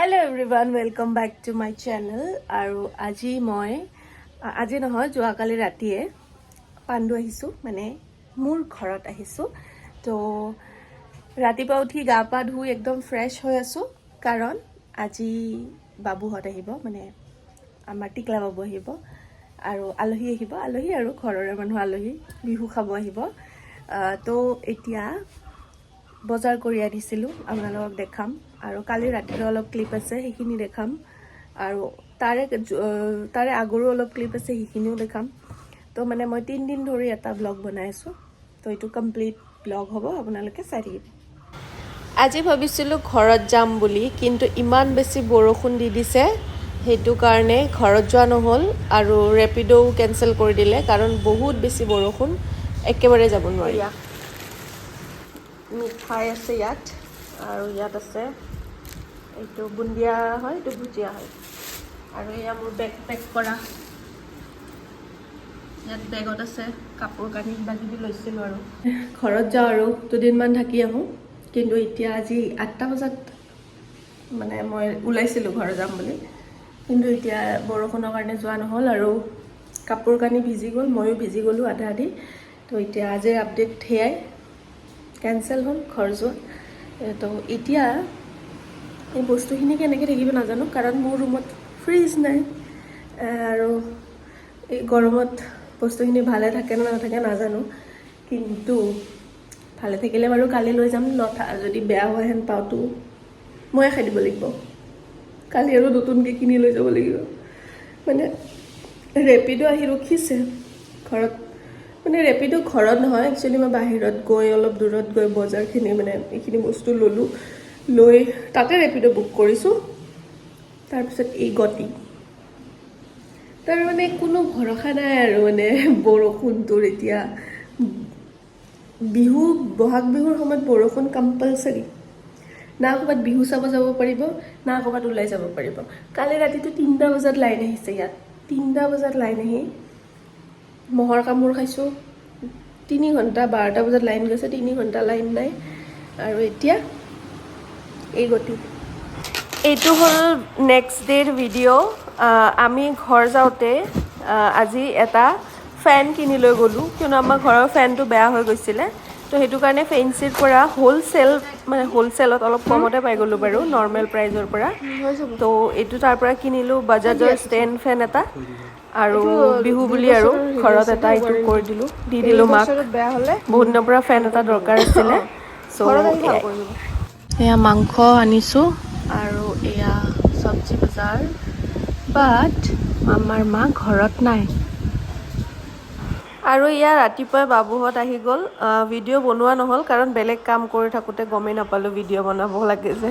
Hello everyone, welcome back to my channel. আৰু আজি নহয় যোৱাকালি ৰাতিয়ে পাণ্ডু আহিছো মানে মোৰ ঘৰত আহিছো তো ৰাতিপুৱা উঠি গা পা ধুই একদম ফ্ৰেশ হৈ আছো কাৰণ আজি বাবুহত আহিব মানে আমাৰ টিকলা বাবু আহিব আৰু আলহী আহিব আলহী আৰু ঘৰৰে মানুহ আলহী বিহু খাব আহিব তো এতিয়া বজাৰ কৰি আনিছিলো আপোনালোকক দেখাম আৰু কালি ৰাতিৰ অলপ ক্লিপ আছে সেইখিনি দেখাম আৰু তাৰে আগৰো অলপ ক্লিপ আছে সেইখিনিও দেখাম তো মানে মই 3 দিন ধৰি এটা ব্লগ বনাই আছো তো এটো কমপ্লিট ব্লগ হ'ব আপোনালোকে চাই থাকিব আজি ভাবিছিলো ঘৰত যাম বুলি কিন্তু ইমান বেছি বৰষুণ দি দিছে হেতু কাৰণে ঘৰত যোৱা নহল আৰু ৰেপিডো কেনসেল কৰি দিলে কাৰণ বহুত বেছি বৰষুণ একেবাৰে যাব নোৱাৰি মিঠাই আছে ইয়াত আৰু ইয়াত আছে এইটো বুন্দিয়া হয় এইটো ভুজিয়া হয় আৰু এয়া মোৰ বেগ পেক কৰা ইয়াত বেগত আছে কাপোৰ কানি বাগিবি লৈছিলো আৰু ঘৰত যাওঁ আৰু দুদিনমান থাকি আহোঁ কিন্তু এতিয়া আজি 8টা বজাত মানে মই ওলাইছিলো ঘৰ যাম বুলি কিন্তু এতিয়া বৰষুণৰ কাৰণে যোৱা নহল আৰু কাপোৰ কানি ভিজি গ'ল ময়ো ভিজি গ'লো আধা আধি তো এতিয়া আজি আপডেট হেয়াই কেনসেল হল ঘৰ যোৱা তো এতিয়া এই বস্তুখিনি কেনেকৈ থাকিব নাজানো কাৰণ মোৰ ৰুমত ফ্ৰিজ নাই আৰু এই গৰমত বস্তুখিনি ভালে থাকে না নাথাকে নাজানো কিন্তু ভালে থাকিলে বাৰু কালি লৈ যাম নথা যদি বেয়া হয় হেন পাওঁতো মই খাই দিব লাগিব কালি আৰু নতুনকৈ কিনি লৈ যাব লাগিব মানে ৰেপিডো আহি ৰখিছে ঘৰত মানে ৰেপিডো ঘৰত নহয় একচুৱেলি মই বাহিৰত গৈ অলপ দূৰত গৈ বজাৰখিনি মানে এইখিনি বস্তু ললো লৈ তাতে ৰেপিডো বুক কৰিছো তাৰপিছত এই গতি তাৰ মানে কোনো ভৰসা নাই আৰু মানে বৰষুণটোৰ এতিয়া বিহু বহাগ বিহুৰ সময়ত বৰষুণ কম্পালসৰি না ক'ৰবাত বিহু চাব যাব পাৰিব না ক'ৰবাত ওলাই যাব পাৰিব কালি ৰাতিটো 3টা বজাত লাইন আহিছে ইয়াত 3টা বজাত লাইন আহি মহৰ কামোৰ খাইছো 3 ঘণ্টা 12টা বজাত লাইন গৈছে 3 ঘণ্টা লাইন নাই আৰু এতিয়া এই গতি এইটো হল নেক্সট ডেৰ ভিডিঅ' আমি ঘৰ যাওঁতে আজি এটা ফেন কিনি লৈ গ'লো কিয়নো আমাৰ ঘৰৰ ফেনটো বেয়া হৈ গৈছিলে তো সেইটো কাৰণে ফেন্সিৰ পৰা হোলচেলত অলপ কমতে পাই গ'লো বাৰু নৰ্মেল প্ৰাইজৰ পৰা তো এইটো তাৰ পৰা কিনিলো বাজাজৰ ষ্টেণ্ড ফেন এটা আৰু বিহু বুলি আৰু ঘৰত এটা এইটো কৰি দি দিলো মাক বহুত দিনৰ পৰা ফেন এটা দৰকাৰ আছিলে চ' এয়া মাংস আনিছো আৰু এয়া চব্জি বজাৰ বাট আমাৰ মা ঘৰত নাই আৰু ইয়া ৰাতিপুৱাই বাবুহত আহি গ'ল ভিডিঅ' বনোৱা নহ'ল কাৰণ বেলেগ কাম কৰি থাকোঁতে গমেই নাপালোঁ ভিডিঅ' বনাব লাগে যে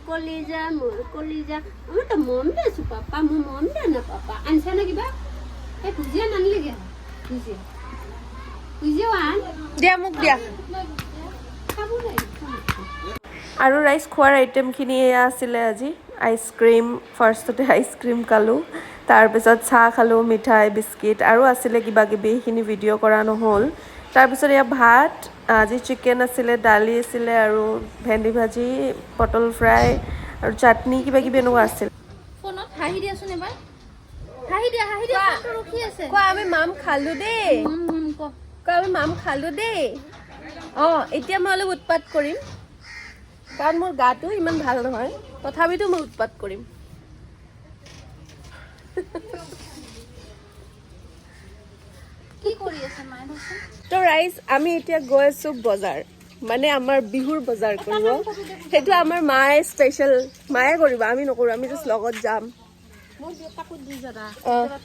কলিজা আমাৰ তো মন দেছো পাপা মোৰ মন দে না পাপা আনছা না কিবা এই ভুজিয়া নানলিগে ভুজিয়া আন দিয়া মোক দিয়া খাবো নাই আৰু ৰাইচ খোৱাৰ আইটেমখিনি এয়া আছিলে আজি আইচক্ৰীম ফাৰ্ষ্টতে আইচক্ৰীম খালোঁ তাৰপিছত চাহ খালোঁ মিঠাই বিস্কিট আৰু আছিলে কিবা কিবি সেইখিনি ভিডিঅ' কৰা নহ'ল তাৰপিছত এয়া ভাত আজি চিকেন আছিলে দালি আছিলে আৰু ভেন্দি ভাজি পটল ফ্ৰাই আৰু চাটনি কিবা কিবি এনেকুৱা আছিল ফোনত হাঁহি দিয়াচোন এবাৰ হাঁহি দিয়া ফোনটো ৰখি আছে কোৱা আমি মাম খালোঁ দেই কোৱা আমি মাম খালোঁ দেই অঁ এতিয়া মই অলপ উৎপাত কৰিম কাৰণ মোৰ গাটো ইমান ভাল নহয় তথাপিতো মই উৎপাত কৰিম কি কৰি আছে মায়ে বচোন তো ৰাইজ আমি এতিয়া গৈ আছো বজাৰ মানে আমাৰ বিহুৰ বজাৰ কৰিব সেইটো আমাৰ মায়ে স্পেচিয়েল মায়ে কৰিব আমি নকৰোঁ আমি জাষ্ট লগত যাম মোৰ কাপোৰ দুইজোৰা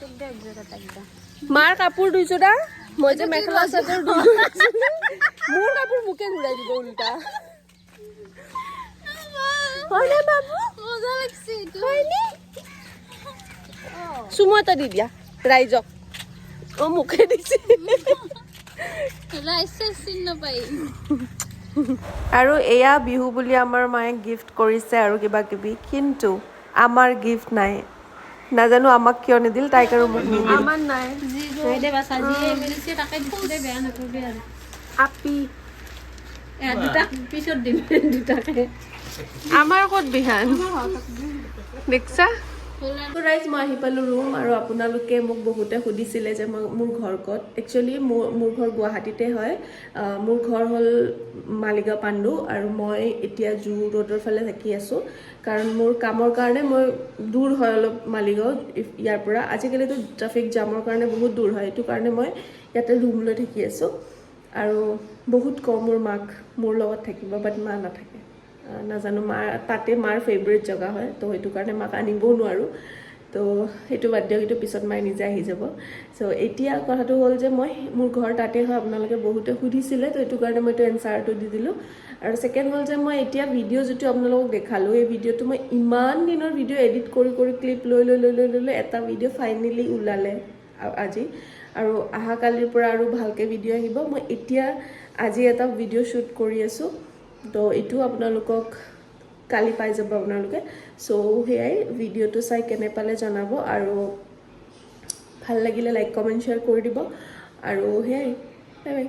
তোক দে একজোৰা তাক দে মাৰ কাপোৰ দুইযোৰা মই যে মেখেলা চাদৰ দুইযোৰা মোৰ কাপোৰ মোকে ঘূৰাই দিব উল্টা হয়নে বাবু মজা লাগছে এইটো হয়নে চুমু এটা দি দিয়া ৰাইজক মোকে দিছে ৰাইছে চিন নাপাই আৰু এয়া বিহু বুলি আমাৰ মায়ে গিফ্ট কৰিছে আৰু কিবা কিবি, কিন্তু আমাৰ গিফ্ট নাই। নাজানো আমাক কিয় নিদিল, তাইক আৰু মোক নিদিল। আমাৰ নাই। নাই দে বাছা, যিয়ে মিলিছে তাকে দিছোঁ দে, বেয়া নকৰিবি আৰু। আপি দুটা পিছত দিম দুটাকে। আমাৰ ক'ত বিহান দেখছা? ৰাইজ মই আহি পালোঁ ৰুম, আৰু আপোনালোকে মোক বহুতে সুধিছিলে যে মোৰ ঘৰ ক'ত। একচুৱেলি মোৰ ঘৰ গুৱাহাটীতে হয়। মোৰ ঘৰ হ'ল মালিগাঁও পাণ্ডু, আৰু মই এতিয়া জু ৰোডৰ ফালে থাকি আছোঁ, কাৰণ মোৰ কামৰ কাৰণে মই দূৰ হয় অলপ মালিগাঁও ইয়াৰ পৰা। আজিকালিতো ট্ৰাফিক জামৰ কাৰণে বহুত দূৰ হয়, সেইটো কাৰণে মই ইয়াতে ৰুম লৈ থাকি আছোঁ। আৰু বহুত কম মোৰ মাক মোৰ লগত থাকিব, বাট মা নাথাকে। নাজানো, তাতে মাৰ ফেভৰেট জেগা হয়, তো সেইটো কাৰণে মাক আনিবও নোৱাৰোঁ। তো সেইটো বাদ দিয়ক, সেইটো পিছত মায়ে নিজে আহি যাব। চ' এতিয়া কথাটো হ'ল যে মোৰ ঘৰ তাতে হয়, আপোনালোকে বহুতে সুধিছিলে, তো সেইটো কাৰণে মই এইটো এনচাৰটো দি দিলোঁ। আৰু ছেকেণ্ড হ'ল যে মই এতিয়া ভিডিঅ' যিটো আপোনালোকক দেখালোঁ, এই ভিডিঅ'টো মই ইমান দিনৰ ভিডিঅ' এডিট কৰি ক্লিপ লৈ এটা ভিডিঅ' ফাইনেলি ওলালে আজি। আৰু অহাকালিৰ পৰা আৰু ভালকৈ ভিডিঅ' আহিব। মই এতিয়া আজি এটা ভিডিঅ' শ্বুট কৰি আছোঁ, তো এইটো আপোনালোকক কালি পাই যাব আপোনালোকে। চ' সেয়াই, ভিডিঅ'টো চাই কেনে পালে জনাব, আৰু ভাল লাগিলে লাইক কমেণ্ট শ্বেয়াৰ কৰি দিব, আৰু সেয়াই, বাই বাই।